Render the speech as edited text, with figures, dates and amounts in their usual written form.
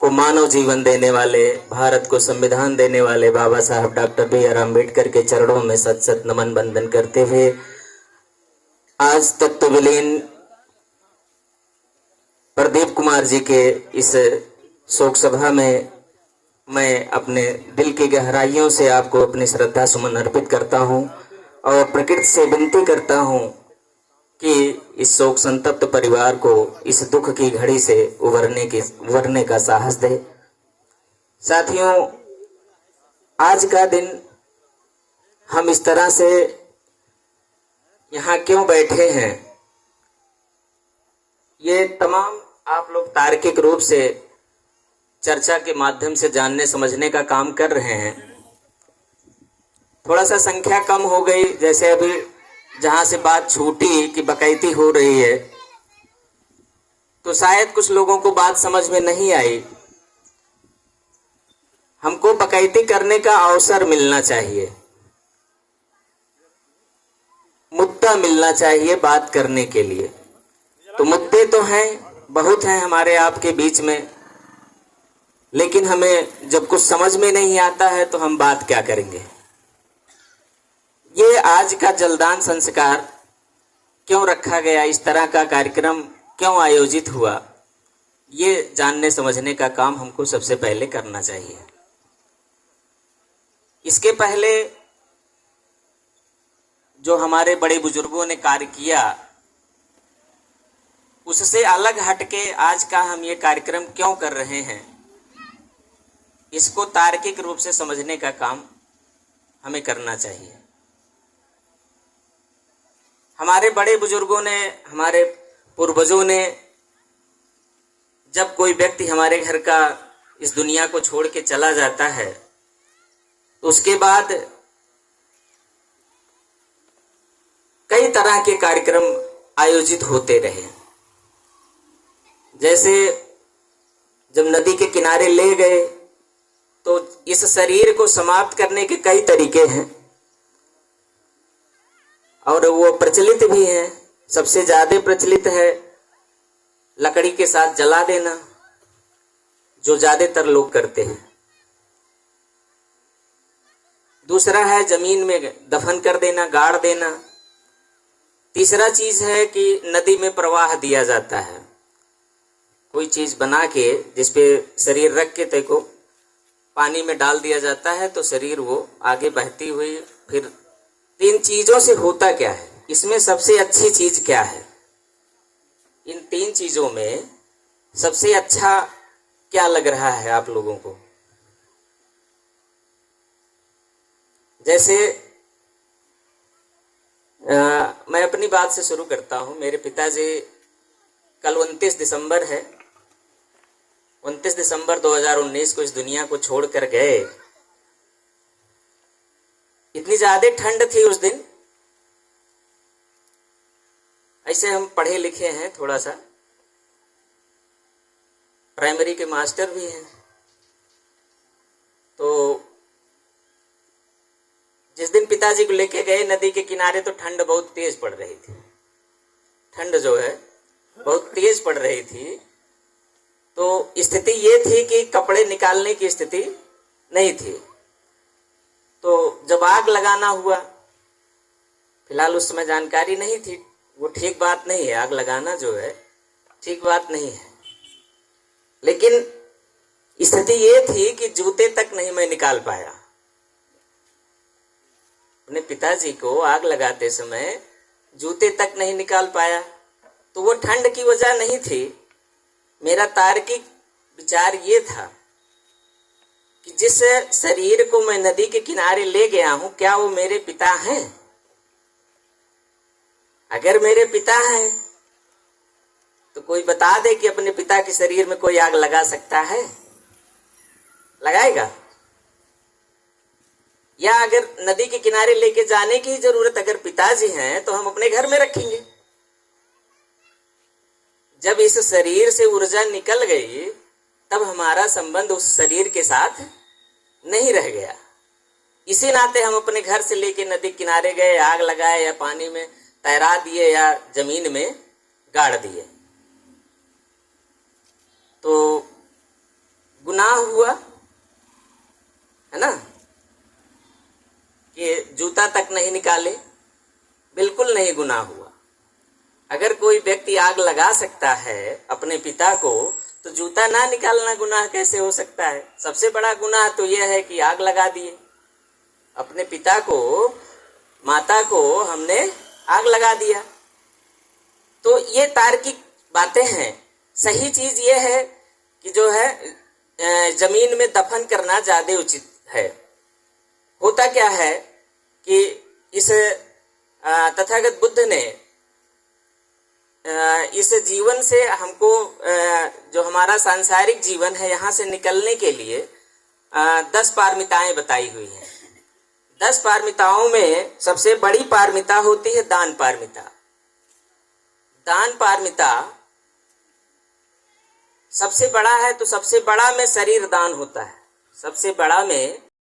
को मानव जीवन देने वाले, भारत को संविधान देने वाले बाबा साहब डॉक्टर बी.आर. अम्बेडकर के चरणों में सत सत नमन बंदन करते हुए आज तत्व विलीन प्रदीप कुमार जी के इस शोक सभा में मैं अपने दिल की गहराइयों से आपको अपनी श्रद्धा सुमन अर्पित करता हूं और प्रकृति से विनती करता हूं कि इस शोक संतप्त परिवार को इस दुख की घड़ी से उभरने का साहस दे। साथियों, आज का दिन हम इस तरह से यहाँ क्यों बैठे हैं, ये तमाम आप लोग तार्किक रूप से चर्चा के माध्यम से जानने समझने का काम कर रहे हैं। थोड़ा सा संख्या कम हो गई, जैसे अभी जहां से बात छूटी कि बकैती हो रही है, तो शायद कुछ लोगों को बात समझ में नहीं आई। हमको बकैती करने का अवसर मिलना चाहिए, मुद्दा मिलना चाहिए बात करने के लिए। तो मुद्दे तो हैं, बहुत हैं हमारे आपके बीच में, लेकिन हमें जब कुछ समझ में नहीं आता है तो हम बात क्या करेंगे। ये आज का जलदान संस्कार क्यों रखा गया, इस तरह का कार्यक्रम क्यों आयोजित हुआ, ये जानने समझने का काम हमको सबसे पहले करना चाहिए। इसके पहले जो हमारे बड़े बुजुर्गों ने कार्य किया, उससे अलग हटके आज का हम ये कार्यक्रम क्यों कर रहे हैं, इसको तार्किक रूप से समझने का काम हमें करना चाहिए। हमारे बड़े बुजुर्गों ने, हमारे पूर्वजों ने, जब कोई व्यक्ति हमारे घर का इस दुनिया को छोड़ के चला जाता है तो उसके बाद कई तरह के कार्यक्रम आयोजित होते रहे। जैसे जब नदी के किनारे ले गए तो इस शरीर को समाप्त करने के कई तरीके हैं और वो प्रचलित भी हैं। सबसे ज्यादा प्रचलित है लकड़ी के साथ जला देना, जो ज्यादातर लोग करते हैं। दूसरा है जमीन में दफन कर देना, गाड़ देना। तीसरा चीज है कि नदी में प्रवाह दिया जाता है, कोई चीज बना के जिसपे शरीर रख के तेको पानी में डाल दिया जाता है तो शरीर वो आगे बहती हुई। फिर तीन चीजों से होता क्या है, इसमें सबसे अच्छी चीज क्या है, इन तीन चीजों में सबसे अच्छा क्या लग रहा है आप लोगों को। जैसे मैं अपनी बात से शुरू करता हूं। मेरे पिताजी कल 29 दिसंबर है, 29 दिसंबर 2019 को इस दुनिया को छोड़कर गए। इतनी ज्यादा ठंड थी उस दिन। ऐसे हम पढ़े लिखे हैं, थोड़ा सा प्राइमरी के मास्टर भी हैं, तो जिस दिन पिताजी को लेके गए नदी के किनारे तो ठंड बहुत तेज पड़ रही थी। ठंड जो है बहुत तेज पड़ रही थी, तो स्थिति ये थी कि कपड़े निकालने की स्थिति नहीं थी। तो जब आग लगाना हुआ, फिलहाल उस समय जानकारी नहीं थी, वो ठीक बात नहीं है, आग लगाना जो है ठीक बात नहीं है, लेकिन स्थिति ये थी कि जूते तक नहीं मैं निकाल पाया। अपने पिताजी को आग लगाते समय जूते तक नहीं निकाल पाया, तो वो ठंड की वजह नहीं थी। मेरा तार्किक विचार ये था कि जिस शरीर को मैं नदी के किनारे ले गया हूं, क्या वो मेरे पिता हैं? अगर मेरे पिता हैं तो कोई बता दे कि अपने पिता के शरीर में कोई आग लगा सकता है? लगाएगा? या अगर नदी के किनारे लेके जाने की जरूरत अगर पिताजी हैं तो हम अपने घर में रखेंगे। जब इस शरीर से ऊर्जा निकल गई तब हमारा संबंध उस शरीर के साथ नहीं रह गया। इसी नाते हम अपने घर से लेके नदी किनारे गए, आग लगाए या पानी में तैरा दिए या जमीन में गाड़ दिए। तो जूता तक नहीं निकाले, बिल्कुल नहीं गुनाह हुआ। अगर कोई व्यक्ति आग लगा सकता है अपने पिता को, तो जूता ना निकालना गुनाह कैसे हो सकता है? सबसे बड़ा गुनाह तो यह है कि आग लगा दिए, अपने पिता को, माता को हमने आग लगा दिया। तो ये तार्किक बातें हैं। सही चीज ये है कि जो है जमीन में दफन करना ज्यादा उचित है। होता क्या है कि इस तथागत बुद्ध ने इस जीवन से हमको, जो हमारा सांसारिक जीवन है, यहाँ से निकलने के लिए 10 पारमिताएं बताई हुई हैं। 10 पारमिताओं में सबसे बड़ी पारमिता होती है दान पारमिता। दान पारमिता सबसे बड़ा है, तो सबसे बड़ा में शरीर दान होता है। सबसे बड़ा में